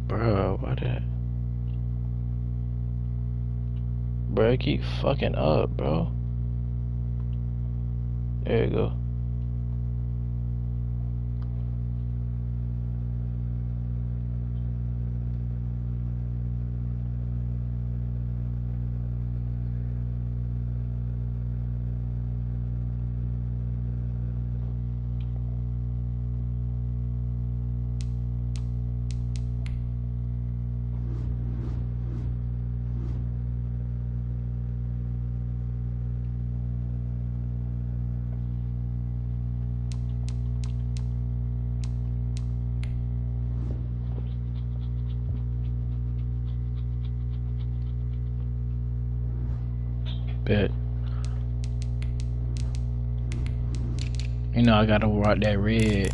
Bro, what that? Bro, I keep fucking up, bro. There you go. Bet. You know I gotta rock that red.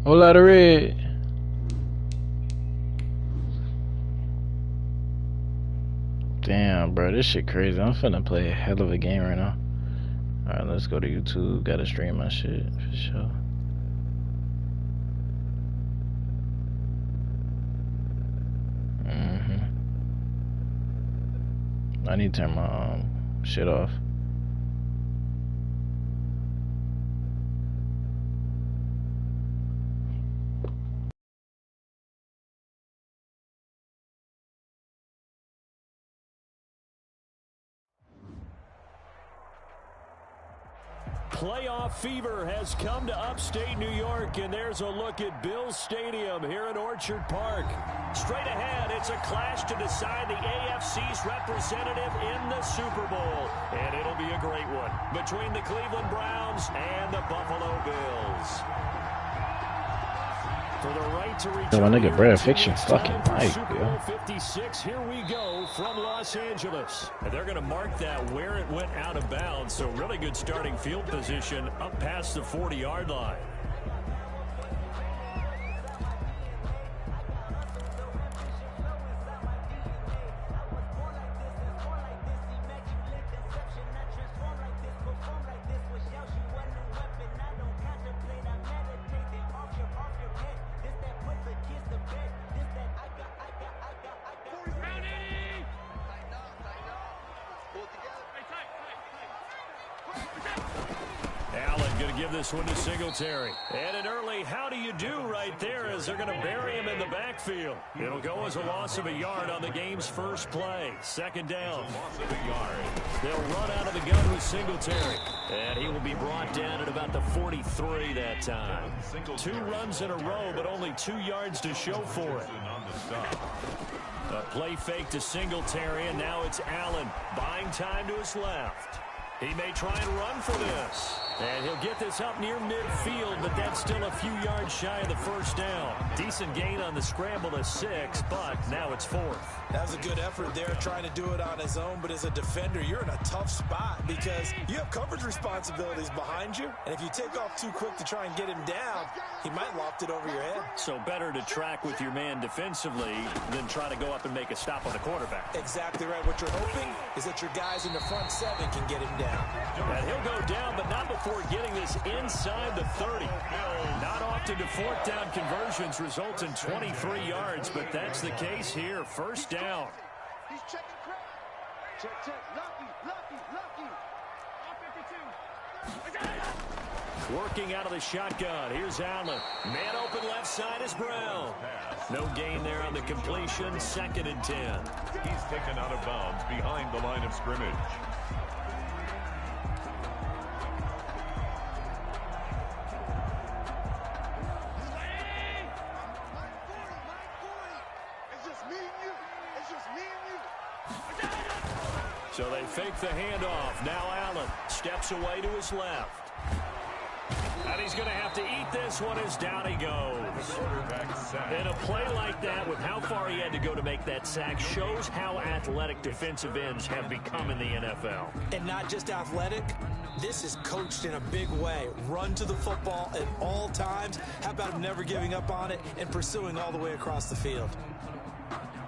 Whole lot of red. Damn, bro, this shit crazy. I'm finna play a hell of a game right now. Alright, let's go to YouTube. Gotta stream my shit for sure. I need to turn my shit off. Playoff fever has come to upstate New York, and there's a look at Bills Stadium here in Orchard Park. Straight ahead, it's a clash to decide the AFC's representative in the Super Bowl, and it'll be a great one between the Cleveland Browns and the Buffalo Bills. For the right to return, my nigga Brad Fiction fucking Mike, Super Bowl 56. Here we go from Los Angeles. And they're going to mark that where it went out of bounds. So really good starting field position up past the 40-yard line. This one to Singletary. And an early how do you do right there as they're going to bury him in the backfield. It'll go as a loss of a yard on the game's first play. Second down. They'll run out of the gun with Singletary. And he will be brought down at about the 43 that time. 2 runs in a row, but only 2 yards to show for it. A play fake to Singletary, and now it's Allen buying time to his left. He may try and run for this. And he'll get this up near midfield, but that's still a few yards shy of the first down. Decent gain on the scramble to 6, but now it's 4th. That was a good effort there, trying to do it on his own. But as a defender, you're in a tough spot because you have coverage responsibilities behind you. And if you take off too quick to try and get him down, he might loft it over your head. So better to track with your man defensively than try to go up and make a stop on the quarterback. Exactly right. What you're hoping is that your guys in the front 7 can get him down. And he'll go down, but not before getting this inside the 30. Not often do 4th down conversions result in 23 yards, but that's the case here. First down. He's checking credit. Check. Lucky. Working out of the shotgun. Here's Allen. Man open left side is Brown. No gain there on the completion. 2nd and 10. He's taken out of bounds behind the line of scrimmage. So they fake the handoff. Now Allen steps away to his left. And he's going to have to eat this one as down he goes. And a play like that, with how far he had to go to make that sack, shows how athletic defensive ends have become in the NFL. And not just athletic, this is coached in a big way. Run to the football at all times. How about him never giving up on it and pursuing all the way across the field?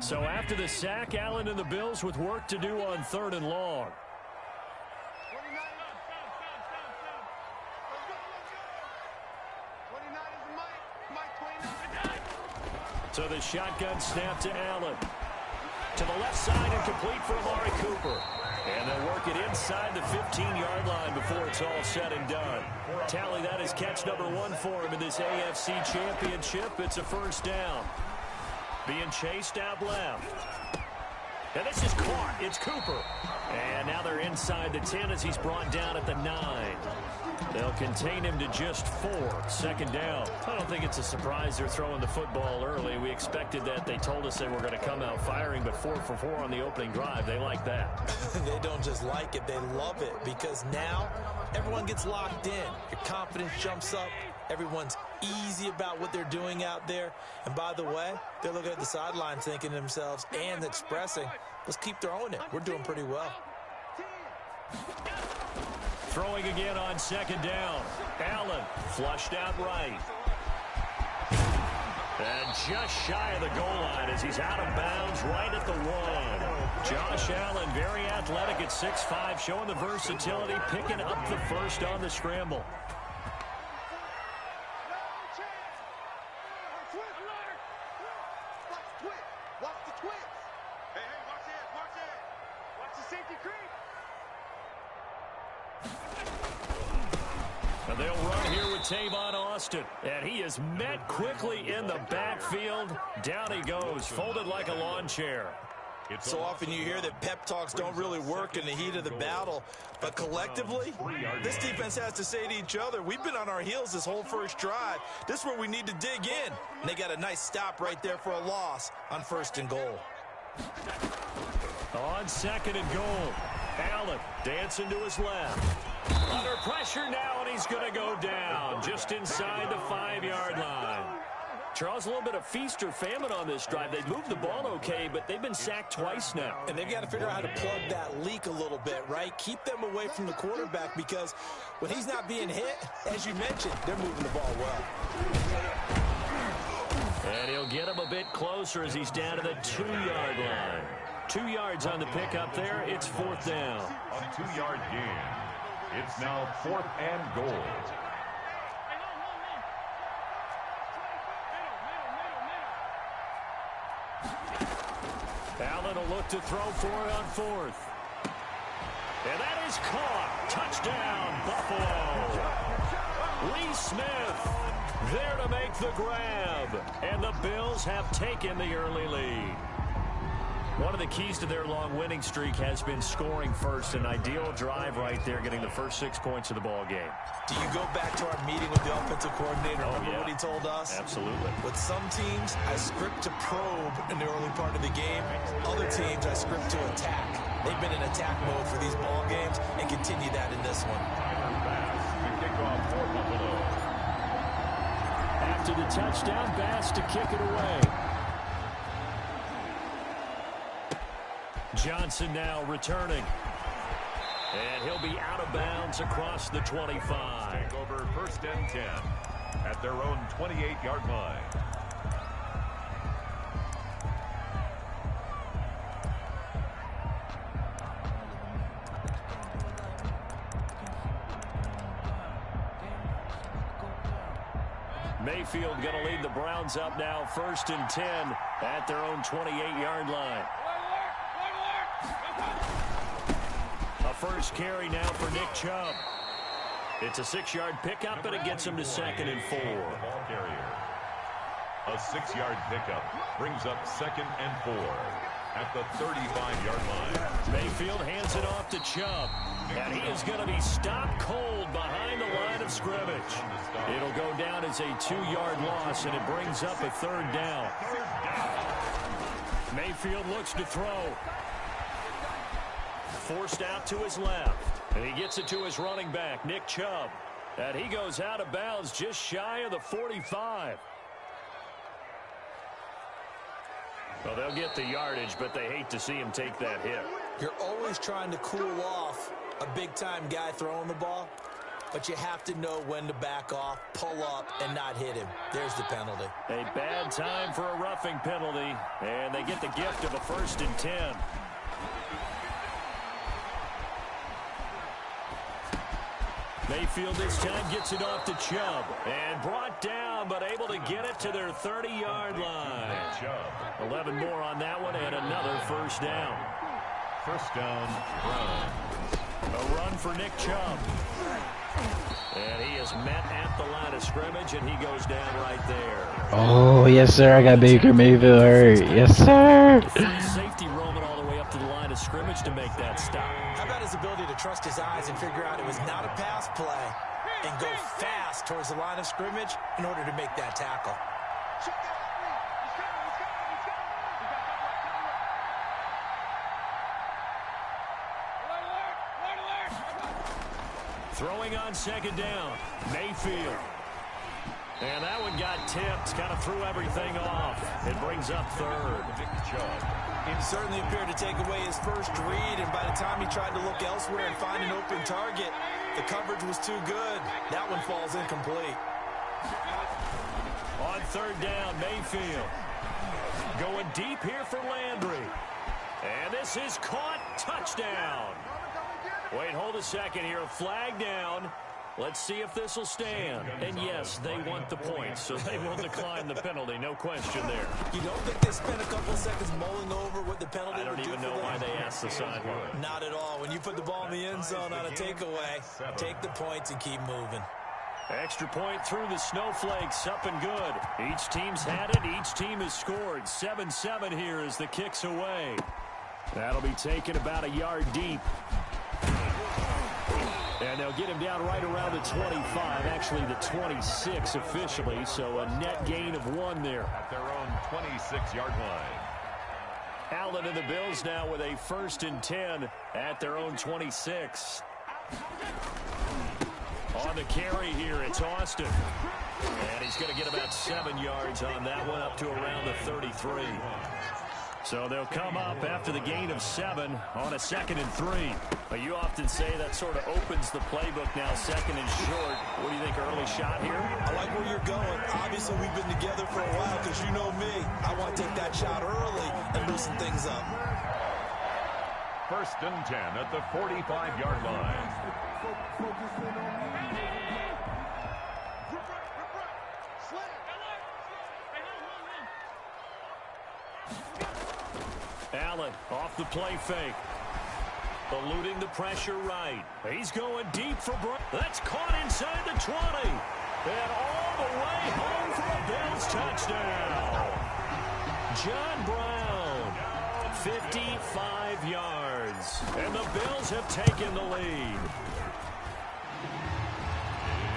So after the sack, Allen and the Bills with work to do on 3rd and long. So the shotgun snap to Allen. To the left side and complete for Amari Cooper. And they'll work it inside the 15-yard line before it's all said and done. Tally, that is catch number 1 for him in this AFC Championship. It's a first down. Being chased out left. And this is caught. It's Cooper. And now they're inside the 10 as he's brought down at the 9. They'll contain him to just 4. Second down. I don't think it's a surprise they're throwing the football early. We expected that. They told us they were going to come out firing, but 4 for 4 on the opening drive. They like that. They don't just like it. They love it because now everyone gets locked in. Your confidence jumps up. Everyone's easy about what they're doing out there. And by the way, they're looking at the sideline thinking to themselves and expressing, let's keep throwing it. We're doing pretty well. Throwing again on second down. Allen flushed out right. And just shy of the goal line as he's out of bounds right at the 1. Josh Allen, very athletic at 6'5", showing the versatility, picking up the first on the scramble. And they'll run here with Tavon Austin. And he is met quickly in the backfield. Down he goes, folded like a lawn chair. So often you hear that pep talks don't really work in the heat of the battle. But collectively, this defense has to say to each other, we've been on our heels this whole first drive. This is where we need to dig in. And they got a nice stop right there for a loss on 1st and goal. On 2nd and goal. Allen dancing to his left. Under pressure now, and he's going to go down just inside the 5-yard line. Charles, a little bit of feast or famine on this drive. They've moved the ball okay, but they've been sacked twice now. And they've got to figure out how to plug that leak a little bit, right? Keep them away from the quarterback because when he's not being hit, as you mentioned, they're moving the ball well. And he'll get him a bit closer as he's down to the 2-yard line. 2 yards on the pickup there. It's 4th down. On 2-yard gain. It's now 4th and goal. Allen will look to throw for it on 4th. And that is caught. Touchdown, Buffalo. Lee Smith there to make the grab. And the Bills have taken the early lead. One of the keys to their long winning streak has been scoring first. An ideal drive right there, getting the first 6 points of the ball game. Do you go back to our meeting with the offensive coordinator? Remember what he told us? Absolutely. With some teams, I script to probe in the early part of the game. Other teams, I script to attack. They've been in attack mode for these ball games and continue that in this one. After the touchdown, Bass to kick it away. Johnson now returning. And he'll be out of bounds across the 25. Take over 1st and 10 at their own 28-yard line. Mayfield going to lead the Browns up now 1st and 10 at their own 28-yard line. A first carry now for Nick Chubb. It's a 6-yard pickup, and it gets him to 2nd and 4. Ball carrier. A 6-yard pickup brings up 2nd and 4 at the 35-yard line. Mayfield hands it off to Chubb, and he is going to be stopped cold behind the line of scrimmage. It'll go down as a 2-yard loss, and it brings up a 3rd down. Mayfield looks to throw. Forced out to his left, and he gets it to his running back, Nick Chubb. And he goes out of bounds just shy of the 45. Well, they'll get the yardage, but they hate to see him take that hit. You're always trying to cool off a big-time guy throwing the ball, but you have to know when to back off, pull up, and not hit him. There's the penalty. A bad time for a roughing penalty, and they get the gift of a 1st and 10. Mayfield this time gets it off to Chubb. And brought down, but able to get it to their 30-yard line. 11 more on that one, and another first down. First down, Browns. A run for Nick Chubb. And he is met at the line of scrimmage, and he goes down right there. Oh, yes, sir. I got Baker Mayfield hurt. Yes, sir. Safety roaming all the way up to the line of scrimmage to make that stop. How about his ability to trust his eyes and figure out it was not a pass play and go fast towards the line of scrimmage in order to make that tackle? Throwing on second down, Mayfield. And that one got tipped, kind of threw everything off. It brings up third. He certainly appeared to take away his first read, and by the time he tried to look elsewhere and find an open target, the coverage was too good. That one falls incomplete. On third down, Mayfield. Going deep here for Landry. And this is caught. Touchdown. Wait, hold a second here. Flag down. Let's see if this will stand. And yes, they want the points, so they will decline the penalty. No question there. You don't think they spent a couple of seconds mulling over what the penalty I don't would do even for know them? why they asked the sideline. Not at all. When you put the ball in the end zone on a takeaway, take the points and keep moving. Extra point through the snowflakes, up and good. Each team's had it. Each team has scored. 7-7 here as the kick's away. That'll be taken about a yard deep. And they'll get him down right around the 25, actually the 26 officially, so a net gain of 1 there. At their own 26-yard line. Allen and the Bills now with a 1st and 10 at their own 26. On the carry here, it's Austin. And he's going to get about 7 yards on that one, up to around the 33. So they'll come up after the gain of 7 on a 2nd and 3. But you often say that sort of opens the playbook now, 2nd and short. What do you think, early shot here? I like where you're going. Obviously, we've been together for a while because you know me. I want to take that shot early and loosen things up. 1st and 10 at the 45-yard line. Allen off the play fake. Eluding the pressure right. He's going deep for Brown. That's caught inside the 20. And all the way home for a Bills touchdown. John Brown, 55 yards. And the Bills have taken the lead.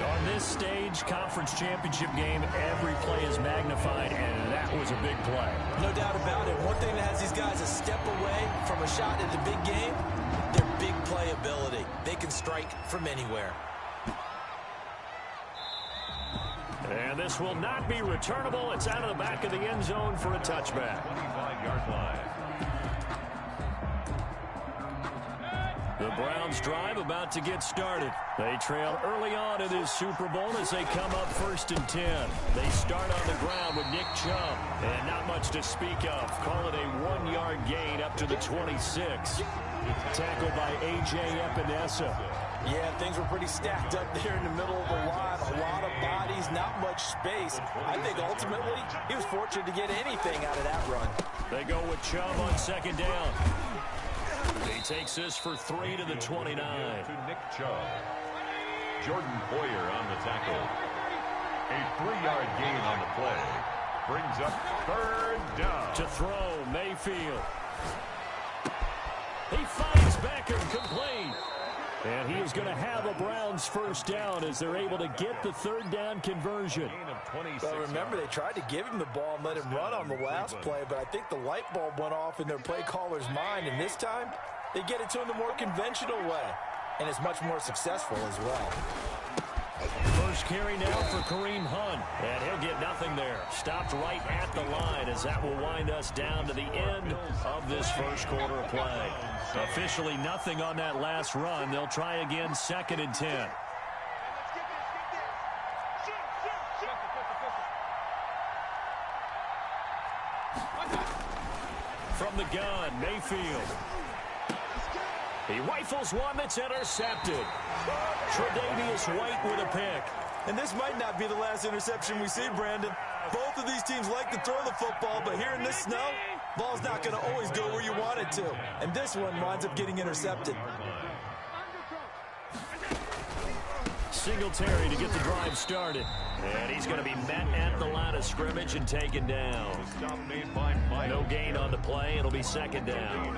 On this stage, conference championship game, every play is magnified, and that was a big play. No doubt about it. One thing that has these guys a step away from a shot in the big game, their big play ability. They can strike from anywhere. And this will not be returnable. It's out of the back of the end zone for a touchback. 25-yard line. The Browns drive about to get started. They trail early on in this Super Bowl as they come up 1st and 10. They start on the ground with Nick Chubb. And not much to speak of. Call it a 1-yard gain up to the 26. Tackled by A.J. Epinesa. Yeah, things were pretty stacked up there in the middle of the line. A lot of bodies, not much space. I think ultimately he was fortunate to get anything out of that run. They go with Chubb on 2nd down. He takes this for 3 to the 29. To Nick Chubb. Jordan Poyer on the tackle. A 3-yard gain on the play. Brings up 3rd down. To throw, Mayfield. He finds Beckham complete. And he is going to have a Browns 1st down as they're able to get the 3rd down conversion. Gain of 26 But remember, they tried to give him the ball and let him run on the last play, but I think the light bulb went off in their play caller's mind, and this time they get it to him the more conventional way, and it's much more successful as well. First carry now for Kareem Hunt, and he'll get nothing there. Stopped right at the line as that will wind us down to the end of this first quarter of play. Officially nothing on that last run. They'll try again 2nd and 10. From the gun, Mayfield. He rifles one that's intercepted. Tre'Davious White with a pick. And this might not be the last interception we see, Brandon. Both of these teams like to throw the football, but here in this snow, ball's not going to always go where you want it to. And this one winds up getting intercepted. Singletary to get the drive started. And he's going to be met at the line of scrimmage and taken down. No gain on the play. It'll be second down.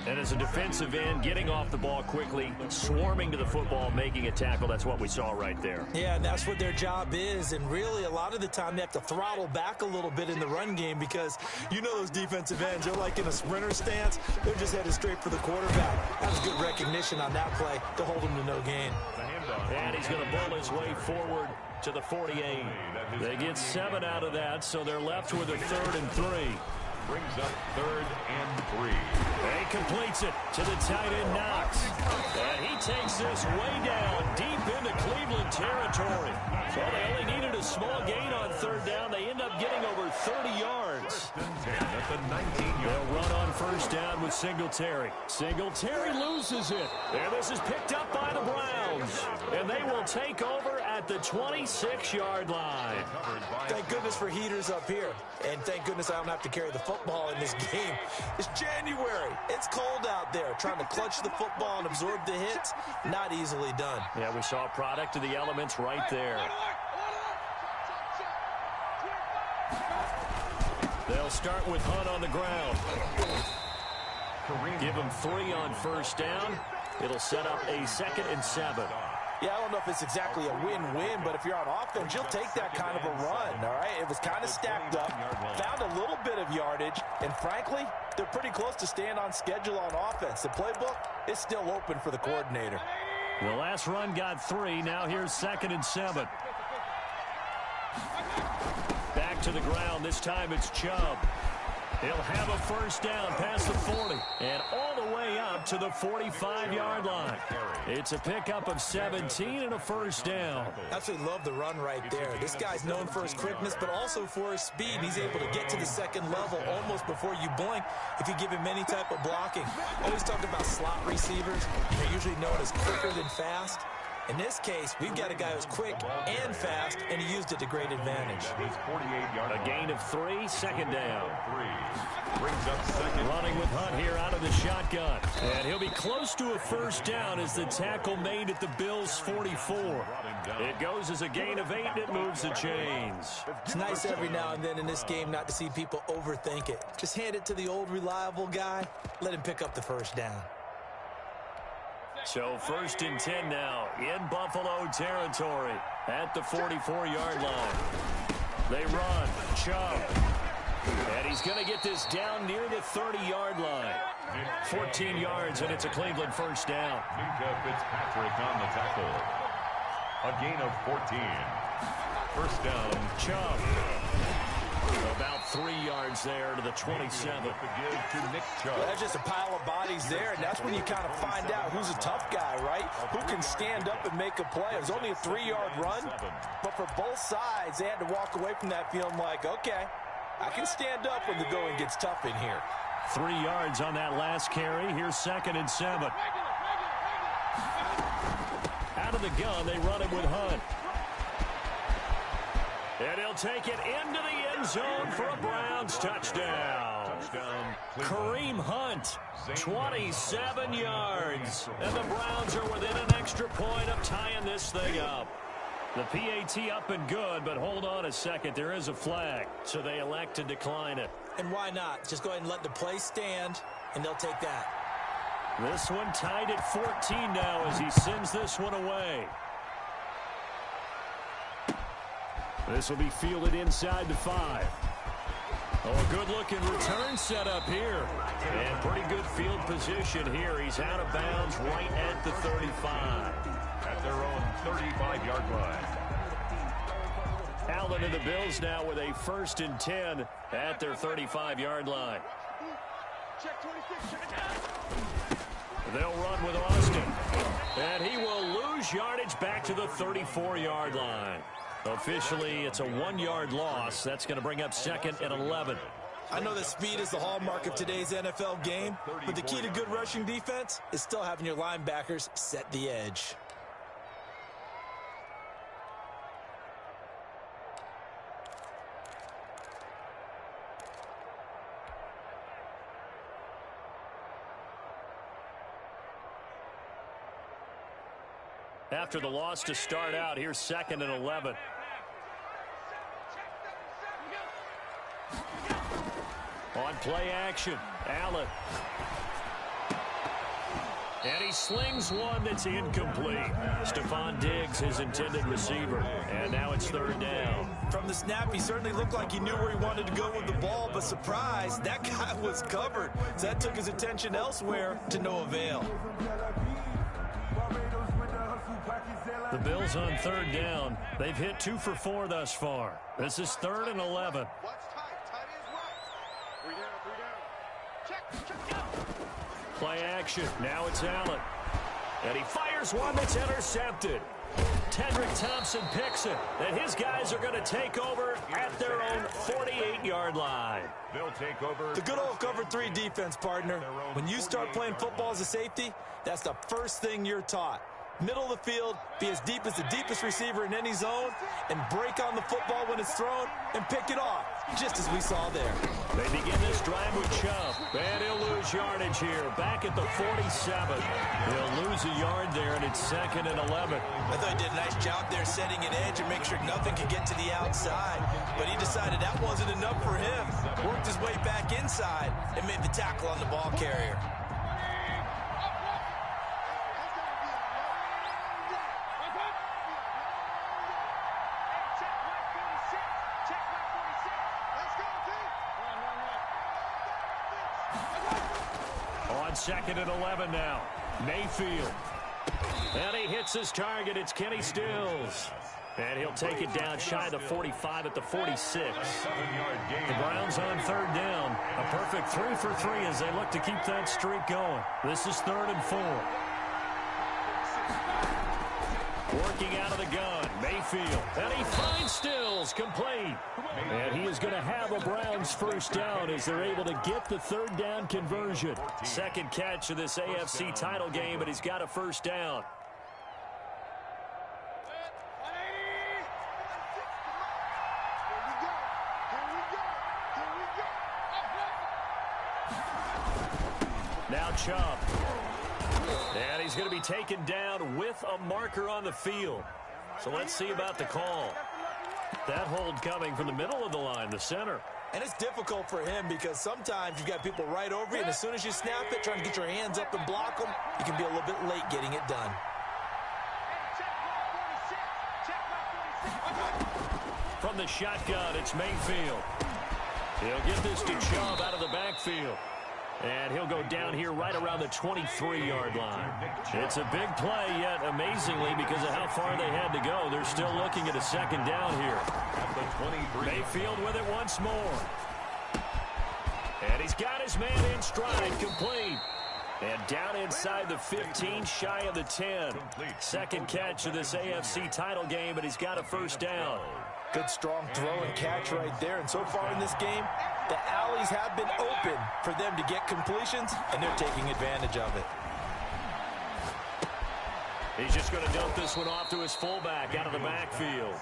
And as a defensive end, getting off the ball quickly, swarming to the football, making a tackle, that's what we saw right there. Yeah, and that's what their job is. And really, a lot of the time, they have to throttle back a little bit in the run game because you know those defensive ends, they're like in a sprinter stance. They're just headed straight for the quarterback. That was good recognition on that play to hold him to no gain. And he's going to bull his way forward to the 48. They get 7 out of that, so they're left with a 3rd and 3. Brings up 3rd and 3. He completes it to the tight end Knox. And he takes this way down deep into Cleveland territory. Well, they only needed a small gain on 3rd down. They end up getting over 30 yards. At the 19-yard. They'll run on 1st down with Singletary. Singletary loses it. And this is picked up by the Browns. And they will take over at the 26-yard line. Thank goodness for heaters up here. And thank goodness I don't have to carry the football in this game. It's January. It's cold out there. Trying to clutch the football and absorb the hits, not easily done. Yeah, we saw a product of the elements right there. They'll start with Hunt on the ground. Give him 3 on 1st down. It'll set up a 2nd and 7. Yeah, I don't know if it's exactly a win-win, but if you're on offense, you'll take that kind of a run, all right? It was kind of stacked up, found a little bit of yardage, and frankly, they're pretty close to staying on schedule on offense. The playbook is still open for the coordinator. The last run got 3. Now here's 2nd and 7. Back to the ground. This time it's Chubb. He'll have a 1st down past the 40 and all the way up to the 45-yard line. It's a pickup of 17 and a 1st down. Absolutely love the run right there. This guy's known for his quickness, but also for his speed. He's able to get to the 2nd level almost before you blink if you give him any type of blocking. Always talk about slot receivers. They're usually known as quicker than fast. In this case, we've got a guy who's quick and fast, and he used it to great advantage. A gain of 3, 2nd down. Brings up 2nd. Running with Hunt here out of the shotgun. And he'll be close to a 1st down as the tackle made at the Bills' 44. It goes as a gain of 8, and it moves the chains. It's nice every now and then in this game not to see people overthink it. Just hand it to the old reliable guy. Let him pick up the 1st down. So 1st and 10 now in Buffalo territory at the 44-yard line. They run. Chubb. And he's going to get this down near the 30-yard line. 14 yards, and it's a Cleveland 1st down. Minkah Fitzpatrick on the tackle. A gain of 14. 1st down. Chubb. About 3 yards there to the 27. That's just a pile of bodies there, and that's when you kind of find out who's a tough guy, right? Who can stand up and make a play. It was only a 3-yard run, but for both sides, they had to walk away from that feeling like, okay, I can stand up when the going gets tough in here. 3 yards on that last carry. Here's 2nd and 7. Out of the gun, they run it with Hunt. And he'll take it into the end zone for a Browns touchdown. Kareem Hunt, 27 yards. And the Browns are within an extra point of tying this thing up. The PAT up and good, but hold on a second. There is a flag, so they elect to decline it. And why not? Just go ahead and let the play stand, and they'll take that. This one tied at 14 now as he sends this one away. This will be fielded inside the 5. Oh, a good-looking return set up here. And pretty good field position here. He's out of bounds right at the 35. At their own 35-yard line. Allen and the Bills now with a 1st and 10 at their 35-yard line. They'll run with Austin. And he will lose yardage back to the 34-yard line. Officially, it's a 1-yard loss. That's going to bring up 2nd and 11. I know that speed is the hallmark of today's NFL game, but the key to good rushing defense is still having your linebackers set the edge. After the loss to start out, here's 2nd and 11. On play action, Allen. And he slings one that's incomplete. Stephon Diggs, his intended receiver. And now it's 3rd down. From the snap, he certainly looked like he knew where he wanted to go with the ball, but surprise, that guy was covered. So that took his attention elsewhere to no avail. The Bills on 3rd down. They've hit 2 for 4 thus far. This is 3rd and 11. Play action. Now it's Allen. And he fires one that's intercepted. Tedrick Thompson picks it. And his guys are going to take over at their own 48-yard line. They'll take over. The good old cover 3 defense, partner. When you start playing football as a safety, that's the first thing you're taught. Middle of the field, be as deep as the deepest receiver in any zone, and break on the football when it's thrown and pick it off, just as we saw there. They begin this drive with Chubb, and he'll lose yardage here, back at the 47. He'll lose a yard there, and it's 2nd and 11. I thought he did a nice job there setting an edge and make sure nothing could get to the outside, but he decided that wasn't enough for him. Worked his way back inside and made the tackle on the ball carrier. On 2nd and 11 now. Mayfield. And he hits his target. It's Kenny Stills. And he'll take it down shy of the 45 at the 46. The Browns on 3rd down. A perfect 3 for 3 as they look to keep that streak going. This is 3rd and 4. Working out of the gun, Mayfield. And he finds Stills, complete. And he is going to have a Browns first down as they're able to get the 3rd down conversion. 2nd catch of this AFC title game, but he's got a first down. Now Chubb. And he's going to be taken down with a marker on the field. So let's see about the call. That hold coming from the middle of the line, the center. And it's difficult for him because sometimes you've got people right over you, and as soon as you snap it, trying to get your hands up and block them, you can be a little bit late getting it done. From the shotgun, it's Mayfield. He'll get this to Chubb out of the backfield. And he'll go down here right around the 23-yard line. It's a big play, yet amazingly, because of how far they had to go, they're still looking at a 2nd down here. Mayfield with it once more. And he's got his man in stride, complete. And down inside the 15, shy of the 10. 2nd catch of this AFC title game, but he's got a first down. Good strong throw and catch right there. And so far in this game, the alleys have been open for them to get completions, and they're taking advantage of it. He's just going to dump this one off to his fullback out of the backfield.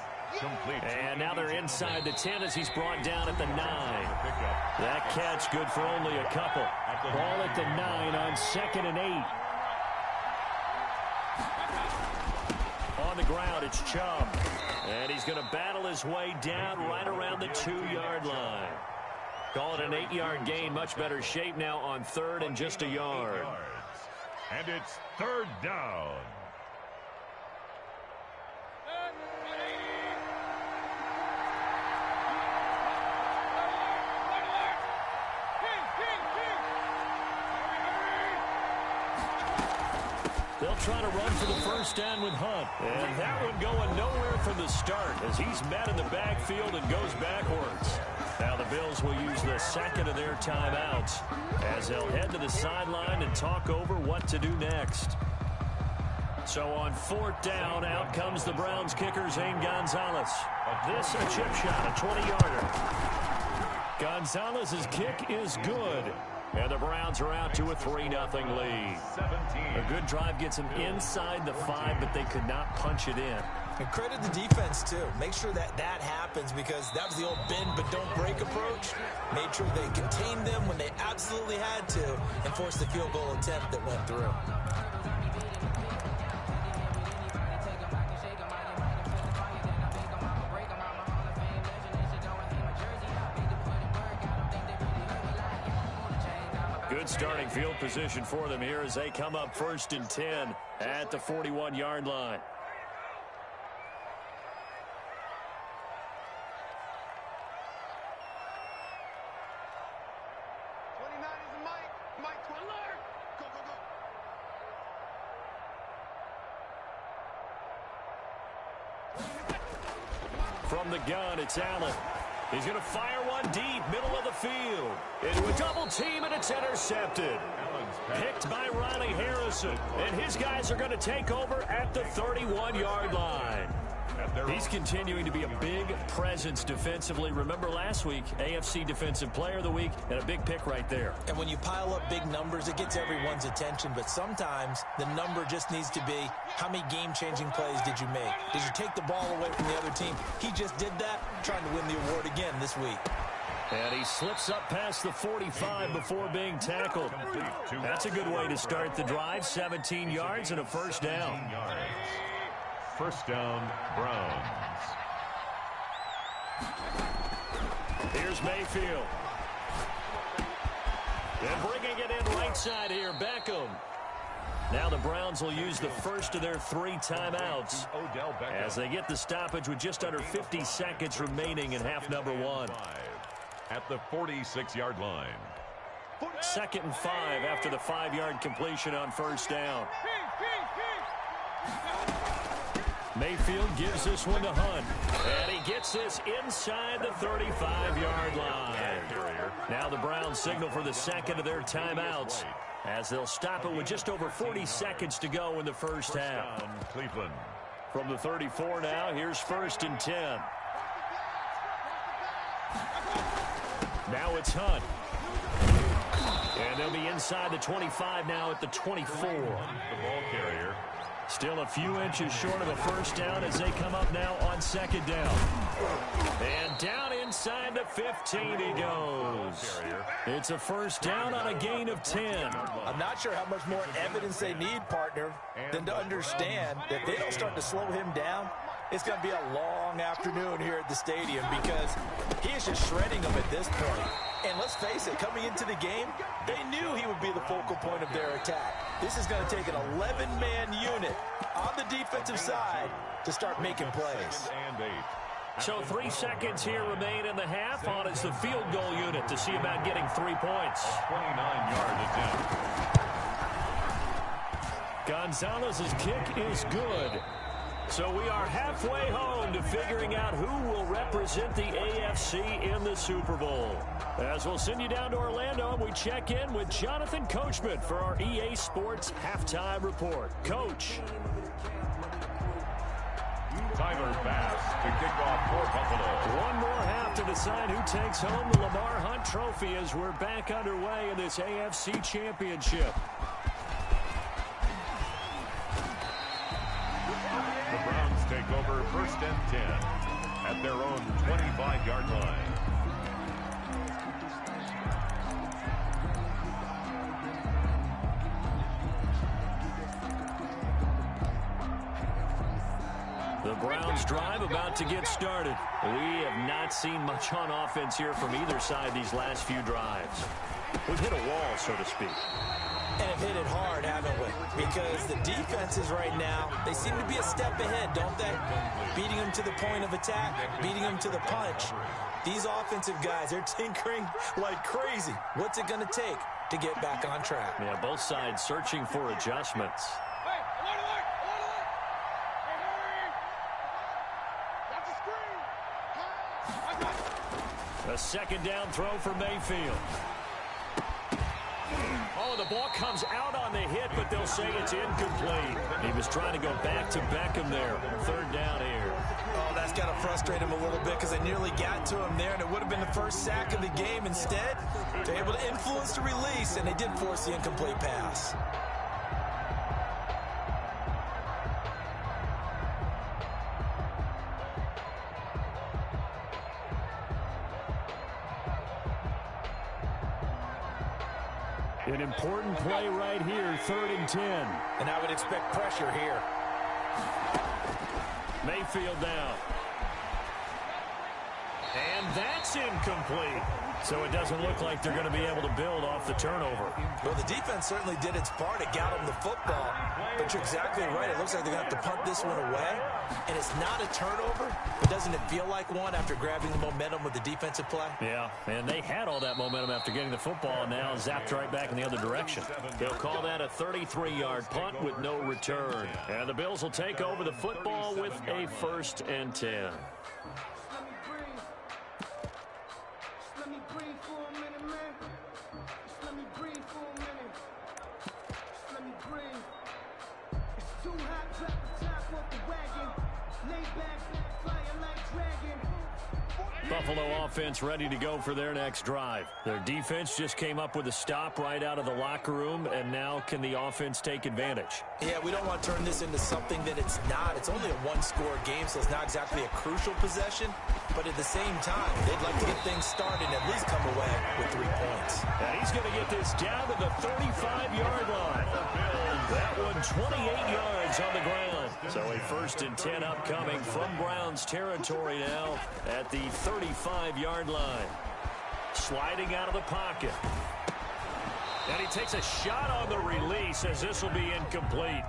And now they're inside the 10 as he's brought down at the 9. That catch good for only a couple. Ball at the 9 on 2nd and 8. On the ground, it's Chubb. And he's going to battle his way down right around the 2-yard line. Call it an 8-yard gain. Much better shape now on 3rd and just a yard. And it's 3rd down. They'll try to run for the first down with Hunt. And that one going nowhere from the start as he's met in the backfield and goes backwards. Now the Bills will use the 2nd of their timeouts as they'll head to the sideline and talk over what to do next. So on 4th down, out comes the Browns kicker, Zane Gonzalez. This a chip shot, a 20-yarder. Gonzalez's kick is good. And the Browns are out to a 3-0 lead. 17. A good drive gets them inside the 5, but they could not punch it in. And credit the defense, too. Make sure that happens because that was the old bend but don't break approach. Made sure they contained them when they absolutely had to and forced the field goal attempt that went through. Good starting field position for them here as they come up 1st and 10 at the 41-yard line. From the gun, it's Allen. He's going to fire one deep, middle of the field. Into a double team, and it's intercepted. Picked by Riley Harrison. And his guys are going to take over at the 31-yard line. He's continuing to be a big presence defensively. Remember last week, AFC Defensive Player of the Week, and a big pick right there. And when you pile up big numbers, it gets everyone's attention. But sometimes the number just needs to be, how many game-changing plays did you make? Did you take the ball away from the other team? He just did that, trying to win the award again this week. And he slips up past the 45 before being tackled. That's a good way to start the drive. 17 yards and a first down. First down, Browns. Here's Mayfield. And bringing it in right side here, Beckham. Now the Browns will use the first of their 3 timeouts as they get the stoppage with just under 50 seconds remaining in half number 1. At the 46-yard line. 2nd and 5 after the 5-yard completion on first down. Mayfield gives this one to Hunt. And he gets this inside the 35-yard line. Now the Browns signal for the second of their timeouts as they'll stop it with just over 40 seconds to go in the first half. Down, Cleveland. From the 34 now, here's 1st and 10. Now it's Hunt. And they'll be inside the 25 now at the 24. The ball carrier. Still a few inches short of a first down as they come up now on 2nd down. And down inside the 15 he goes. It's a first down on a gain of 10. I'm not sure how much more evidence they need, partner, than to understand that if they don't start to slow him down, it's going to be a long afternoon here at the stadium because he is just shredding them at this point. And let's face it, coming into the game, they knew he would be the focal point of their attack. This is going to take an 11-man unit on the defensive side to start making plays. So 3 seconds here remain in the half. On is the field goal unit to see about getting 3 points. 29-yard attempt. Gonzalez's kick is good. So we are halfway home to figuring out who will represent the AFC in the Super Bowl. As we'll send you down to Orlando, and we check in with Jonathan Coachman for our EA Sports Halftime Report. Coach. Tyler Bass to kick off for Buffalo. One more half to decide who takes home the Lamar Hunt Trophy as we're back underway in this AFC Championship. The Browns take over 1st and 10 at their own 25-yard line. The Browns drive about to get started. We have not seen much on offense here from either side these last few drives. We've hit a wall, so to speak. And have hit it hard, haven't we? Because the defenses right now, they seem to be a step ahead, don't they? Beating them to the point of attack, beating them to the punch. These offensive guys, they're tinkering like crazy. What's it going to take to get back on track? Yeah, both sides searching for adjustments. A 2nd down throw for Mayfield. Oh, the ball comes out on the hit, but they'll say it's incomplete. He was trying to go back to Beckham there. 3rd down here. Oh, that's that's got to frustrate him a little bit because they nearly got to him there, and it would have been the first sack of the game. Instead, they're able to influence the release, and they did force the incomplete pass. An important play right here, 3rd and 10. And I would expect pressure here. Mayfield down. And that's incomplete. So it doesn't look like they're going to be able to build off the turnover. Well, the defense certainly did its part. It got them the football. But you're exactly right. It looks like they're going to have to punt this one away. And it's not a turnover, but doesn't it feel like one after grabbing the momentum with the defensive play? Yeah, and they had all that momentum after getting the football, and now zapped right back in the other direction. They'll call that a 33-yard punt with no return. And the Bills will take over the football with a 1st and 10. Buffalo offense ready to go for their next drive. Their defense just came up with a stop right out of the locker room, and now can the offense take advantage? Yeah, we don't want to turn this into something that it's not. It's only a one-score game, so it's not exactly a crucial possession. But at the same time, they'd like to get things started and at least come away with 3 points. And he's going to get this down to the 35-yard line. That one 28 yards on the ground. So a 1st and 10 upcoming from Browns territory now at the 35-yard line. Sliding out of the pocket. And he takes a shot on the release as this will be incomplete.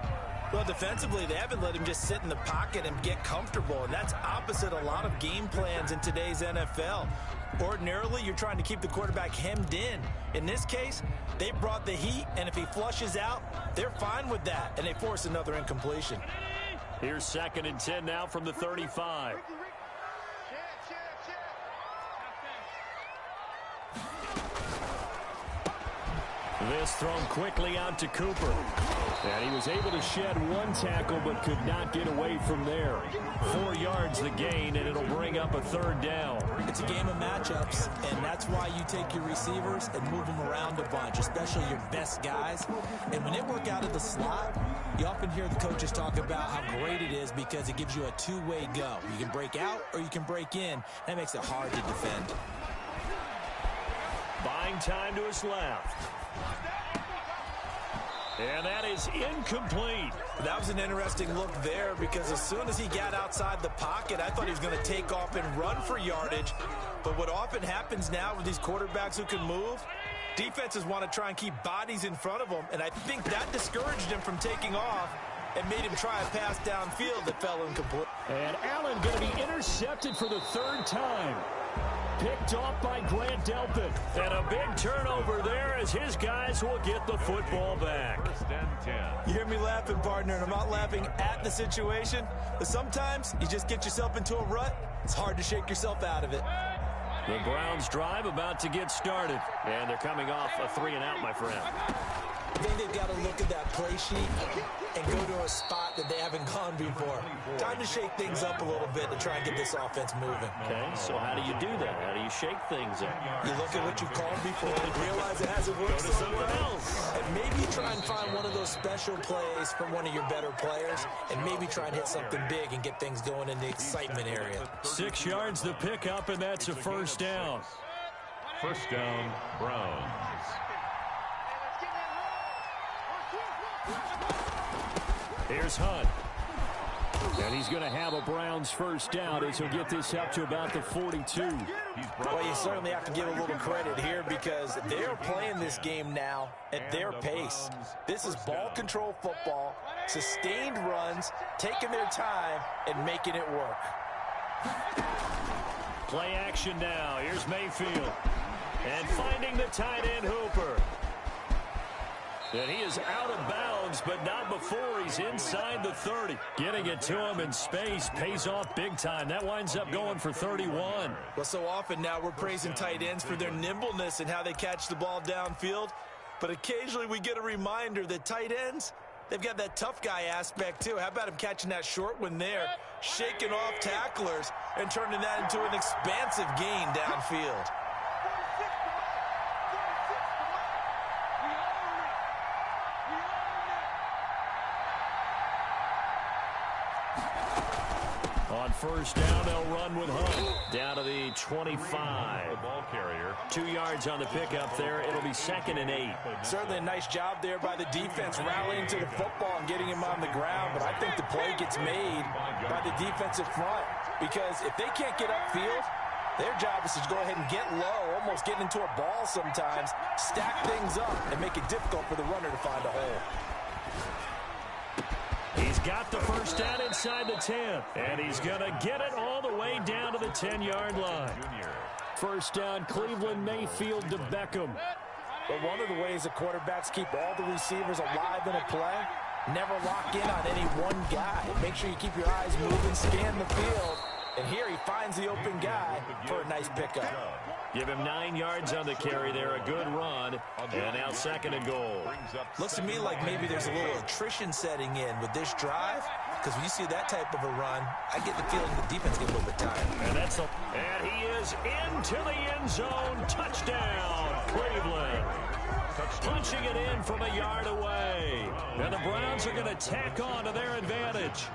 Well, defensively, they haven't let him just sit in the pocket and get comfortable, and that's opposite a lot of game plans in today's NFL. Ordinarily, you're trying to keep the quarterback hemmed in. In this case, they brought the heat, and if he flushes out, they're fine with that, and they force another incompletion. Here's 2nd and 10 now from the 35. This thrown quickly out to Cooper. And he was able to shed 1 tackle but could not get away from there. 4 yards the gain, and it'll bring up a 3rd down. It's a game of matchups, and that's why you take your receivers and move them around a bunch, especially your best guys. And when they work out of the slot, you often hear the coaches talk about how great it is because it gives you a two-way go. You can break out or you can break in. That makes it hard to defend. Buying time to his left. And that is incomplete. That was an interesting look there because as soon as he got outside the pocket, I thought he was going to take off and run for yardage. But what often happens now with these quarterbacks who can move, defenses want to try and keep bodies in front of them, and I think that discouraged him from taking off and made him try a pass downfield that fell incomplete. And Allen going to be intercepted for the 3rd time. Picked off by Grant Delpit. And a big turnover there as his guys will get the football back. 1st and 10. You hear me laughing, partner, and I'm not laughing at the situation, but sometimes you just get yourself into a rut. It's hard to shake yourself out of it. The Browns drive about to get started. And they're coming off a 3-and-out, my friend. I think they've got to look at that play sheet and go to a spot that they haven't gone before. Time to shake things up a little bit to try and get this offense moving. Okay, so how do you do that? How do you shake things up? You look at what you called before and realize it hasn't worked Go to so something well. else. And maybe try and find one of those special plays from one of your better players and maybe try and hit something big and get things going in the excitement area. 6 yards the pickup, and that's a 1st down. 1st down, Browns. Here's Hunt. And he's going to have a Browns 1st down as he'll get this up to about the 42. Well, you certainly have to give a little credit here because they're playing this game now at their pace. This is ball control football, sustained runs, taking their time, and making it work. Play action now. Here's Mayfield. And finding the tight end Hooper. And he is out of bounds, but not before he's inside the 30. Getting it to him in space pays off big time. That winds up going for 31. Well, so often now we're praising tight ends for their nimbleness and how they catch the ball downfield. But occasionally we get a reminder that tight ends, They've got that tough guy aspect, too. How about him catching that short one there, shaking off tacklers, and turning that into an expansive gain downfield? On first down, they'll run with Hunt. Down to the 25. The ball carrier. 2 yards on the pickup there. It'll be 2nd and 8. Certainly a nice job there by the defense rallying to the football and getting him on the ground, but I think the play gets made by the defensive front because if they can't get upfield, their job is to go ahead and get low, almost get into a ball sometimes, stack things up, and make it difficult for the runner to find a hole. He's got the first down inside the 10, and he's going to get it all the way down to the 10-yard line. First down, Cleveland, Mayfield to Beckham. But one of the ways the quarterbacks keep all the receivers alive in a play, never lock in on any one guy. Make sure you keep your eyes moving, scan the field. And here he finds the open guy for a nice pickup. Give him 9 yards on the carry there, a good run, and now 2nd and goal. Looks to me like maybe there's a little attrition setting in with this drive, because when you see that type of a run, I get the feeling the defense gets a little bit tired. And he is into the end zone. Touchdown, Cleveland. Punching it in from a yard away. And the Browns are going to tack on to their advantage.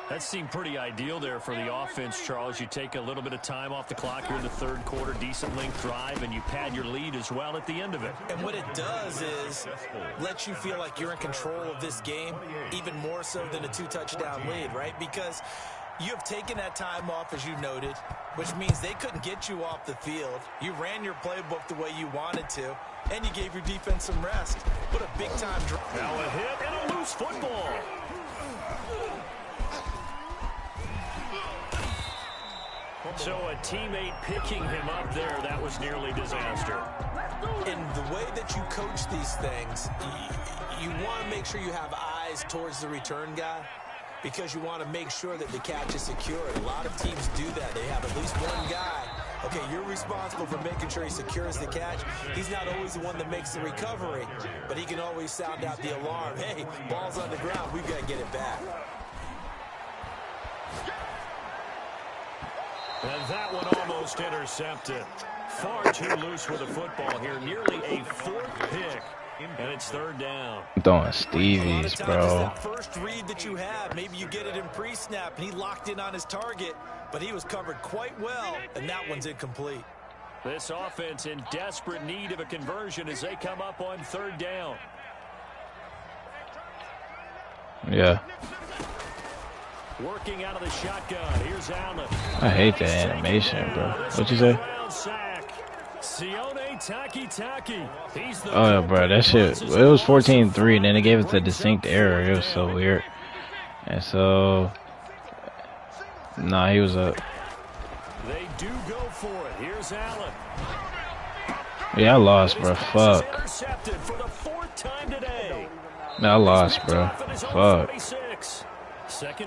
That seemed pretty ideal there for the offense, Charles. You take a little bit of time off the clock here in the 3rd quarter, decent length drive, and you pad your lead as well at the end of it. And what it does is let you feel like you're in control of this game, even more so than a 2-touchdown lead, right? Because you have taken that time off, as you noted, which means they couldn't get you off the field. You ran your playbook the way you wanted to, and you gave your defense some rest. What a big-time drive. Now a hit and a loose football. So a teammate picking him up there, that was nearly disaster. In the way that you coach these things, you want to make sure you have eyes towards the return guy because you want to make sure that the catch is secured. A lot of teams do that. They have at least one guy. Okay, you're responsible for making sure he secures the catch. He's not always the one that makes the recovery, but he can always sound out the alarm. Hey, ball's on the ground. We've got to get it back. And that one almost intercepted. Far too loose with the football here. Nearly a 4th pick. And it's 3rd down. I'm throwing Stevie's, bro. That first read that you have, maybe you get it in pre-snap, and he locked in on his target, but he was covered quite well, and that one's incomplete. This offense in desperate need of a conversion as they come up on 3rd down. Yeah. Working out of the shotgun. Here's Allen. I hate that animation, bro. What'd you say? Sione Takitaki. Oh, yeah, bro. That shit. It was 14-3, and then they gave us a distinct error. It was so weird. And so, nah, he was up. They do go for it. Here's Allen. Yeah, I lost, bro. Fuck. Intercepted for the 4th time today. Nah, I lost, bro. Fuck.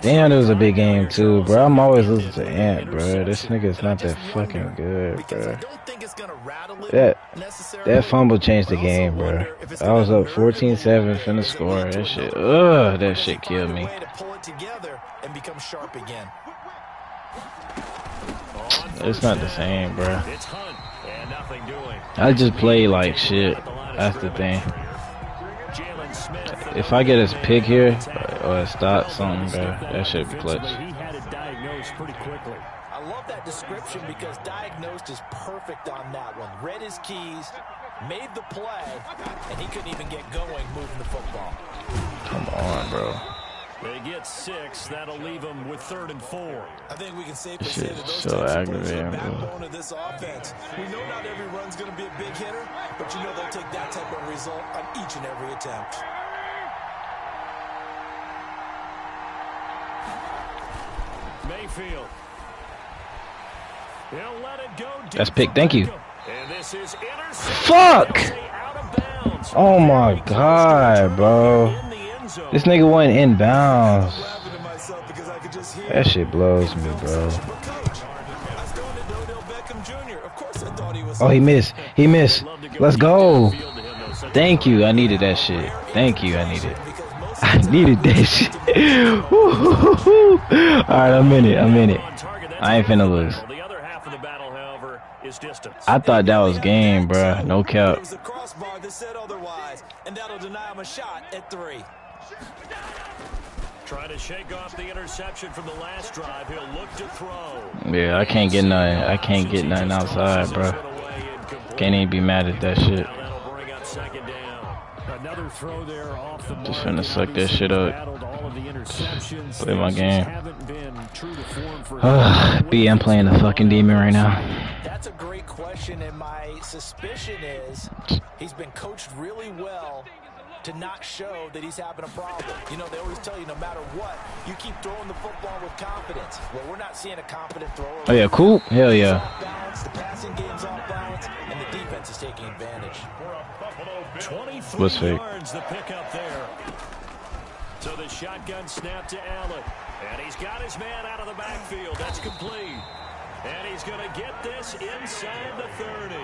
Damn, it was a big game too, bro. I'm always losing to Ant, bro. This nigga's not that fucking good, bro. That fumble changed the game, bro. I was up 14-7, finna score. That shit, that shit killed me. It's not the same, bro. I just play like shit. That's the thing. If I get his pick here or a stop something, bro, that should be clutch. He had it diagnosed pretty quickly. I love that description because diagnosed is perfect on that one. Read his keys, made the play, and he couldn't even get going moving the football. Come on, bro. They get 6. That'll leave them with 3rd and 4. I think we can safely say that those so types of plays are the aggravating, backbone of this offense. We know not every run's going to be a big hitter, but you know they'll take that type of result on each and every attempt. Mayfield. He'll let it go. That's pick. Thank you. And this is Fuck! Oh my god, bro. This nigga went inbounds. That shit blows me, bro. Oh, he missed. He missed. Let's go. Thank you. I needed that shit. Thank you. I needed it. I needed that shit. Alright, I'm in it. I ain't finna lose. The other half of the battle, however, is distance. I thought that was game, bro. No cap. It was the crossbar that said otherwise, and that'll deny him a shot at 3. Trying to shake off the interception from the last drive. He'll look to throw. Yeah, I can't get nothing. I can't get nothing outside, bro. Can't even be mad at that shit. That'll bring up second down. Another throw there off the Just finna suck that shit up. Play my game. I'm playing the fucking demon right now. That's a great question, and my suspicion is he's been coached really well to not show that he's having a problem. You know, they always tell you no matter what, you keep throwing the football with confidence. Well, we're not seeing a confident thrower. Oh yeah, cool. Hell yeah. The passing game's off balance, and the defense is taking advantage. 23 yards the pickup there. So the shotgun snap to Allen. And he's got his man out of the backfield. That's complete. And he's going to get this inside the 30.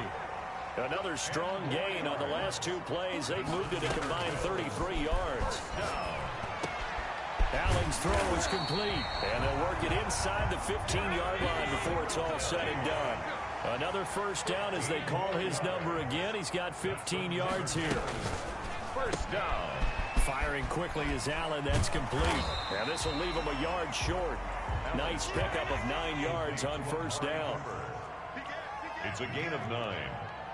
Another strong gain on the last 2 plays. They've moved it a combined 33 yards. Allen's throw is complete. And they'll work it inside the 15-yard line before it's all said and done. Another first down as they call his number again. He's got 15 yards here. First down. Firing quickly is Allen. That's complete. And this will leave him a yard short. Nice pickup of 9 yards on first down. It's a gain of 9.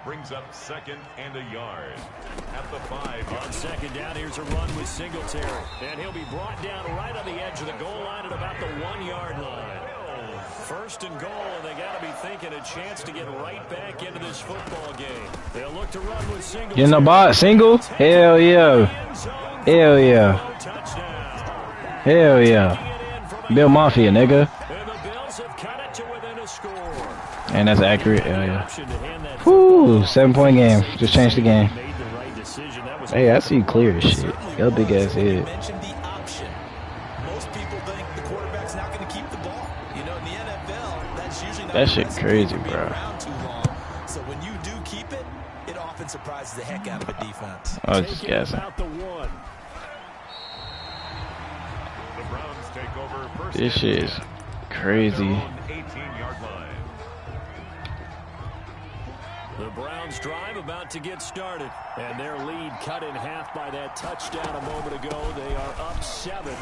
Brings up second and a yard. At the 5. On second down, here's a run with Singletary. And he'll be brought down right on the edge of the goal line at about the 1-yard line. First and goal, and they got to be thinking a chance to get right back into this football game. They'll look to run with Singletary. You know about single? Hell yeah. Hell yeah. Hell yeah. Bill Mafia, nigga. And the Bills have cut it to within a score. And that's accurate. Hell yeah. Whoo, 7-point game. Just changed the game. Hey, I see clear as shit. Your big ass head. Mentioned the option. Most people think the quarterback's not going to keep the ball. You know, in the NFL, that's usually not That shit crazy, bro. around too long. So when you do keep it, it often surprises the heck out of a defense. I was just guessing. About the 1. The Browns take over first. This shit is crazy. 18-yard line. The Browns drive about to get started, and their lead cut in half by that touchdown a moment ago. They are up 7.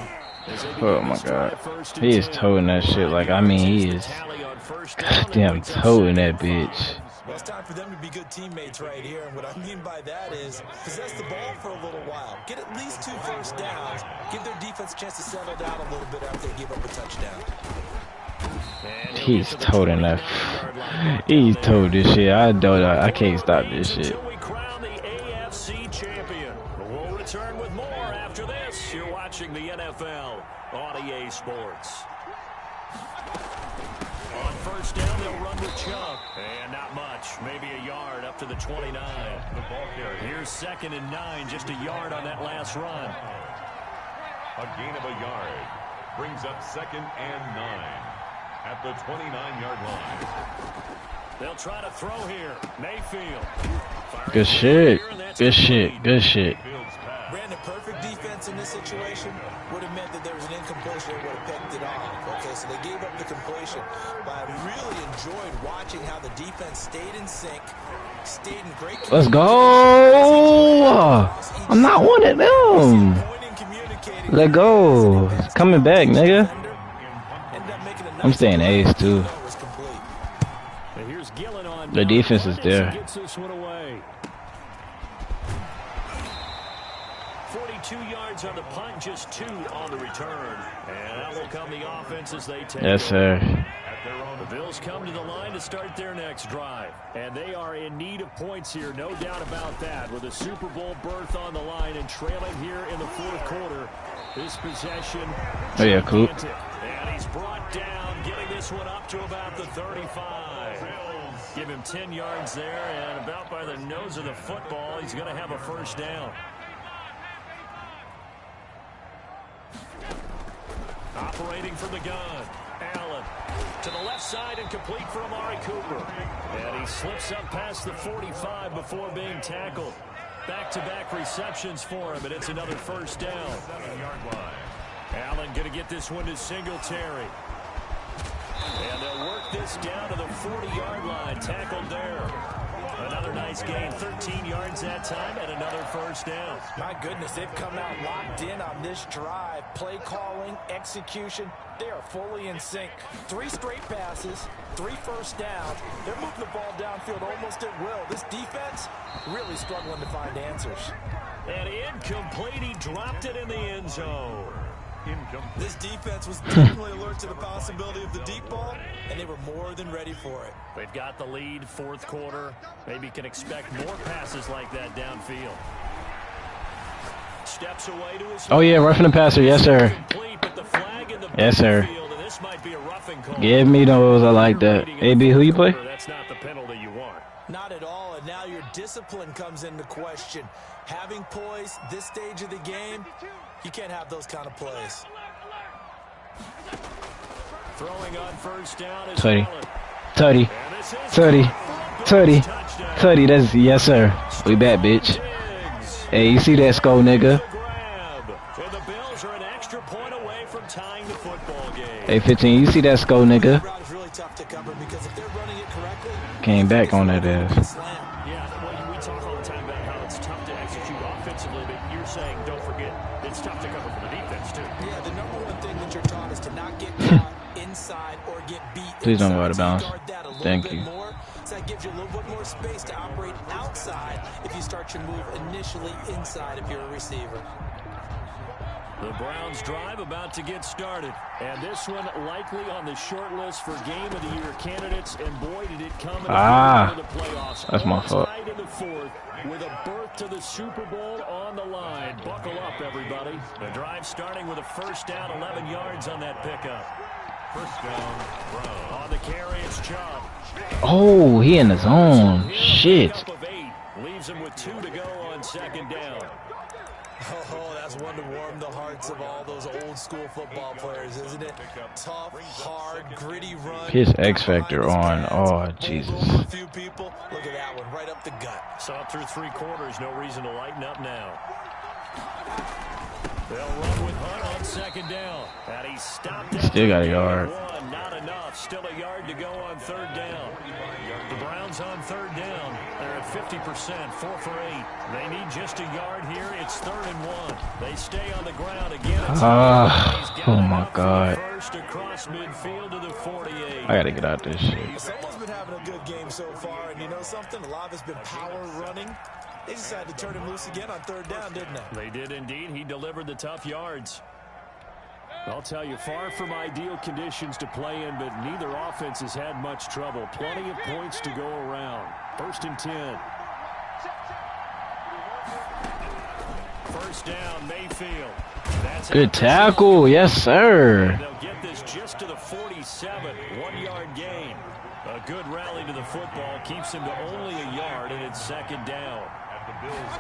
Oh my god. He is towing that shit like, I mean, he is goddamn towing that bitch. Well, it's time for them to be good teammates right here, and what I mean by that is possess the ball for a little while. Get at least 2 first downs. Give their defense a chance to settle down a little bit after they give up a touchdown. He's toting that. He's towed this shit. I can't stop this shit. We crown the AFC champion. We'll return with more after this. You're watching the NFL on EA Sports. On first down, they'll run with Chubb. And not much. Maybe a yard up to the 29. The ball carrier. Here's second and 9. Just a yard on that last run. A gain of a yard. Brings up second and 9. At the 29-yard line. They'll try to throw here. Mayfield. Good shit. Good shit. Good shit. Brandon, perfect defense in this situation would have meant that there was an incompletion that would have picked it off. Okay, so they gave up the completion. But I really enjoyed watching how the defense stayed in sync, stayed in great communication. Let's go. I'm not one of them. Let go. It's coming back, nigga. I'm staying ace too. The defense is there. 42 yards on the punt, just 2 on the return. And that will come the offense as they take. Yes, sir. The Bills come to the line to start their next drive. And they are in need of points here, no doubt about that. With a Super Bowl berth on the line and trailing here in the 4th quarter. This possession. Oh, yeah, cool. And he's brought down, getting this one up to about the 35. Give him 10 yards there, and about by the nose of the football, he's going to have a first down. Operating from the gun. Allen to the left side and complete for Amari Cooper. And he slips up past the 45 before being tackled. Back-to-back receptions for him, and it's another first down. 7-yard line. Allen going to get this one to Singletary. And they'll work this down to the 40-yard line. Tackled there. Another nice gain, 13 yards that time, and another first down. My goodness, they've come out locked in on this drive. Play calling, execution, they are fully in sync. 3 straight passes, 3 first downs. They're moving the ball downfield almost at will. This defense really struggling to find answers. And incomplete, he dropped it in the end zone. This defense was definitely alert to the possibility of the deep ball, and they were more than ready for it. They've got the lead, fourth quarter. Maybe can expect more passes like that downfield. Steps away to his Oh, yeah, roughing the passer. Yes, sir. complete, but the flag in the Yes, sir. backfield, and this might be a roughing call. Give me those. I like that. AB, who you play? That's not the penalty you want. Not at all, and now your discipline comes into question. Having poise this stage of the game, you can't have those kind of plays. Throwing on first down is 30. Allen. 30. And this is 30. 30. touchdown. 30. That's yes, sir. We back, bitch. Diggs. Hey, you see that skull, nigga? The grab. And the Bills are an extra point away from tying the football game. Hey, 15. You see that skull, nigga? Route is really tough to cover because if they're running it correctly, Came back on that ass. slam. Yeah, well, we talk all the time about how it's tough to execute offensively, but you're saying, don't forget, it's tough to cover for the defense, too. Yeah, the number one thing that you're taught is to not get caught inside or get beat. Please don't go inside. out of bounds. So you guard that a little Thank bit you. more, so that gives you a little bit more space to operate outside if you start your move initially inside if you're a receiver. The Browns drive about to get started. And this one likely on the short list for Game of the Year candidates. And boy, did it come in the playoffs. That's my fault. Tied in the fourth with a berth to the Super Bowl on the line. Buckle up, everybody. The drive starting with a first down, 11 yards on that pickup. First down, Brown. On the carry, it's Chubb. Oh, he in the zone. Shit. Pickup of 8. Leaves him with 2 to go on second down. Oh, that's one to warm the hearts of all those old school football players, isn't it? Tough, hard, gritty run. His X Factor on. Oh, Jesus. Over a few people. Look at that one, right up the gut. Saw through 3 quarters, no reason to lighten up now. They'll run with Hunt on second down. And he stopped. Still got a yard. One, not enough. Still a yard to go on third down. The Browns on third down. They're at 50%, 4 for 8. They need just a yard here. It's 3rd and 1. They stay on the ground again. Oh my God. First across midfield to the 48. I gotta get out this shit. Someone's been having a good game so far, and you know something? A lot of it's been power running. They decided to turn him loose again on third down, didn't they? They did indeed. He delivered the tough yards. I'll tell you, far from ideal conditions to play in, but neither offense has had much trouble. Plenty of points to go around. 1st and 10. First down, Mayfield. That's Good tackle. Yes, sir. And they'll get this just to the 47. 1-yard gain. A good rally to the football keeps him to only a yard, and it's second down. At the Bills'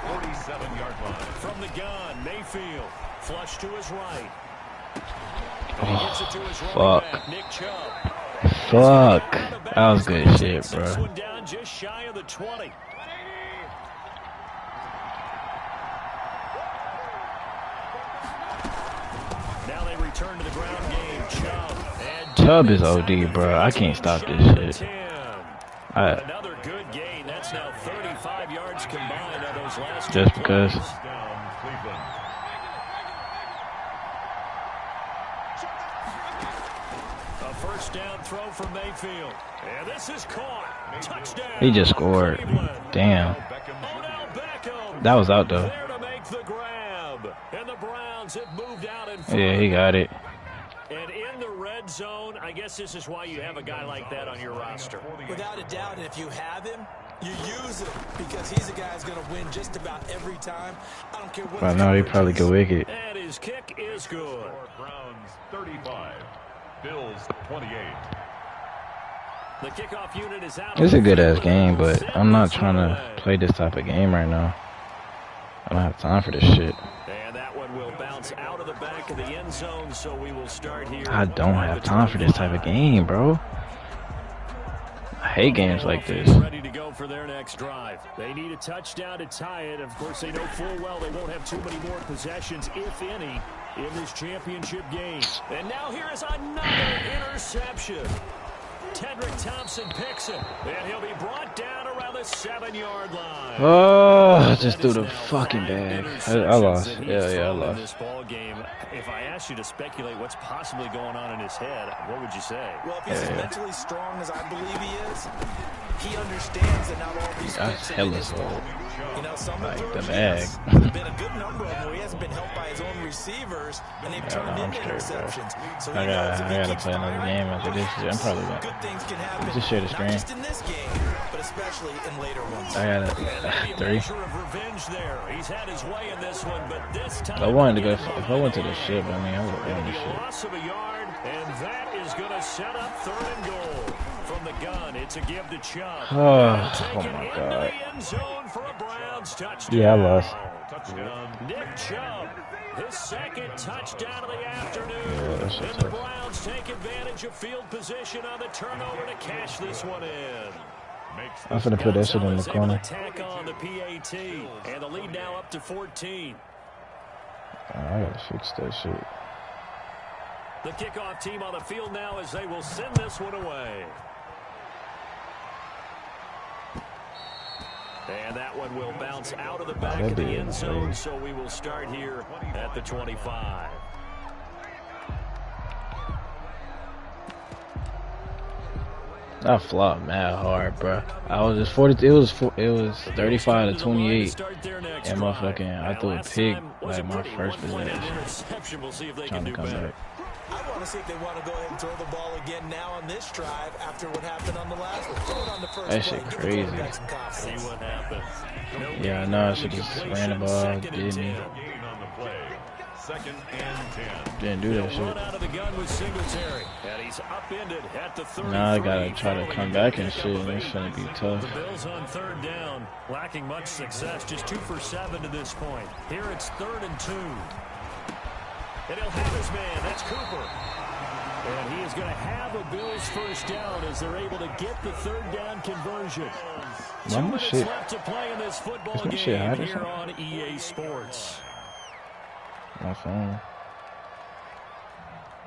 47-yard line. From the gun, Mayfield. Flush to his right. Oh, fuck. Nick Chubb. Fuck. That was good shit, bro. This one down just shy of the 20. Now they return to the ground game. Chubb is OD, bro. I can't stop this shit. Another good gain. That's now 35 yards combined on those last just because. Down, Cleveland. A first down throw from Mayfield. And this is caught. Touchdown. He just scored. Damn. Odell Beckham. That was out, though. There to make the grab. And the Browns have moved out in front. Yeah, he got it. And in the red zone, I guess this is why you have a guy like that on your roster. Without a doubt, and if you have him, you use him because he's a guy who's going to win just about every time. I don't care what. But now he probably could wicket. And his kick is good. Browns 35, Bills 28. The kickoff unit is out. It's a good ass game, but I'm not trying to play this type of game right now. I don't have time for this shit. And that one will bounce out of the back of the end zone, so we will start here. I don't have time for this type of game, bro. I hate games like this. Ready to go for their next drive. They need a touchdown to tie it. Of course, they know full well they won't have too many more possessions, if any, in this championship game. And now here is another interception. Tedrick Thompson picks it, and he'll be brought down around the 7-yard line. Oh, just threw the fucking bag. I lost. Yeah, I lost. This ball game. If I asked you to speculate what's possibly going on in his head, what would you say? Well, if he's as mentally strong as I believe he is, he understands that not all these That's hella slow. You know, some Like of the those bag. there's been a good number of them where he hasn't been helped by his own receivers, and they've turned into interceptions. So I gotta play another game after this. I'm probably gonna good things can happen. just share the screen. Not just in this game, but especially in later ones. I got Maybe a 3. measure of revenge there. He's had his way in this one, but this time I wanted to go. If I went to the ship, I mean, I would have won the a ship. loss of a yard, and that is going to set up 3rd and goal. From the gun, it's a give to Chubb. Oh my God. End zone for a Browns touchdown. Yeah, I lost. Nick Chubb, his 2nd touchdown of the afternoon. Yeah, that's and just the tough. Browns take advantage of field position on the turnover to cash this one in. I'm finna put that shit in the Gonzalez able corner. to tack on the PAT, and the lead now up to 14. Oh, I gotta fix that shit. The kickoff team on the field now as they will send this one away. And that one will bounce out of the back of the end zone, so we will start here at the 25. I flopped mad hard, bro. I was just 40. It was 35 to 28, and motherfucking I threw a pick like my first possession. Trying to come back. I want to see if they want to go ahead and throw the ball again now on this drive after what happened on the last one. Throw it on the first That play. shit Give the crazy. quarterback some confidence. See what happens. Yeah, I know. I should just ran the ball, didn't he? Gain on the play. 2nd and 10. Didn't do that shit. Run out of the gun with Singletary, and he's upended at the 33. Now I gotta try to come back and shit, and it's gonna be tough. The Bills on 3rd down, lacking much success, just 2 for 7 to this point. Here it's 3rd and 2. And he'll have his man, that's Cooper. And he is going to have a Bills first down as they're able to get the 3rd down conversion. 2 minutes left to play in this football game here on EA Sports. My phone.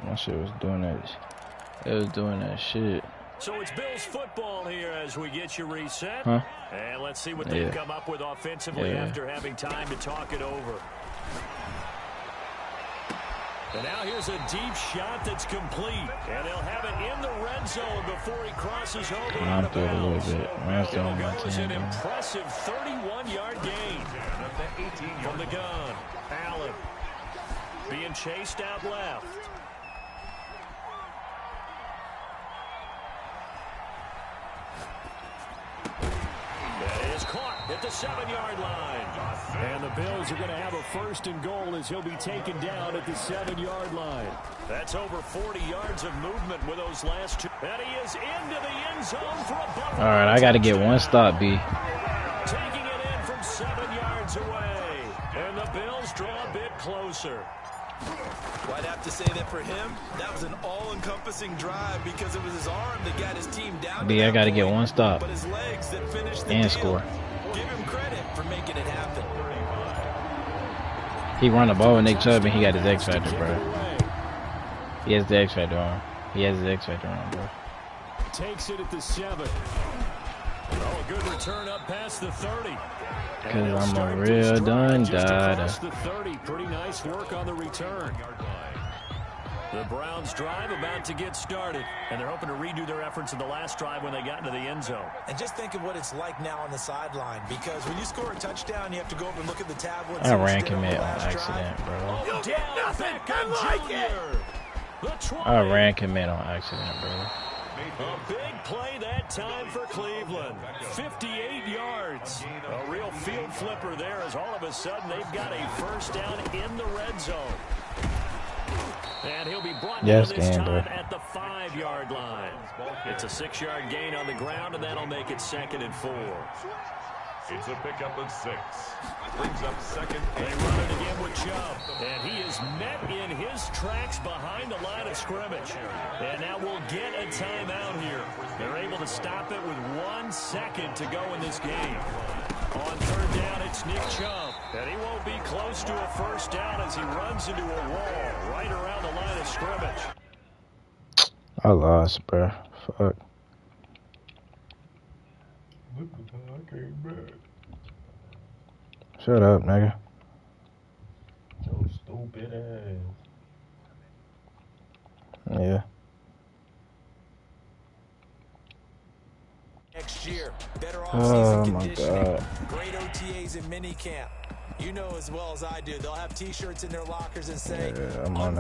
My shit was doing that. It was doing that shit. So it's Bills football here as we get you reset. Huh? And let's see what they've come up with offensively after having time to talk it over. And now here's a deep shot that's complete. And they'll have it in the red zone before he crosses over out of bounds. It'll go as an impressive 31-yard gain. From the gun, Allen being chased out left. That is caught at the 7-yard line. And the Bills are going to have a 1st and goal as he'll be taken down at the 7-yard line. That's over 40 yards of movement with those last 2. And he is into the end zone for a Buffalo. All right, I got to get one stop, B. Taking it in from 7 yards away. And the Bills draw a bit closer. Well, I'd have to say that for him, that was an all-encompassing drive because it was his arm that got his team down. B, I got to get one stop but his legs that finished the and deal. score. Give him credit for making it happen. He run the ball with Nick Chubb and he got his X Factor, bro. He has the X Factor on. He has his X Factor on, bro. Takes it at the 7. Oh, a good return up past the 30. Because I'm a real dun-dada. The 30. Pretty nice work on the return. The Browns drive about to get started, and they're hoping to redo their efforts in the last drive when they got into the end zone. And just think of what it's like now on the sideline, because when you score a touchdown, you have to go over and look at the tablet. I ran commit on accident, bro. You'll get nothing like it. I ran commit on accident, bro. A big play that time for Cleveland. 58 yards. A real field flipper there as all of a sudden they've got a first down in the red zone. And he'll be brought down this time at the 5-yard line. It's a 6-yard gain on the ground, and that'll make it 2nd and 4. It's a pickup of 6. Brings up second. They run it again with Chubb. And he is met in his tracks behind the line of scrimmage. And now we'll get a timeout here. They're able to stop it with 1 second to go in this game. On third down, it's Nick Chubb. And he won't be close to a first down as he runs into a wall right around the line of scrimmage. I lost, bro. Fuck. Look at how I came back. Shut up, nigga. So stupid ass. Yeah. Next year, better Oh off-season my conditioning, God. great OTAs and minicamp. You know as well as I do, they'll have T-shirts in their lockers and say, Yeah, I'm on that.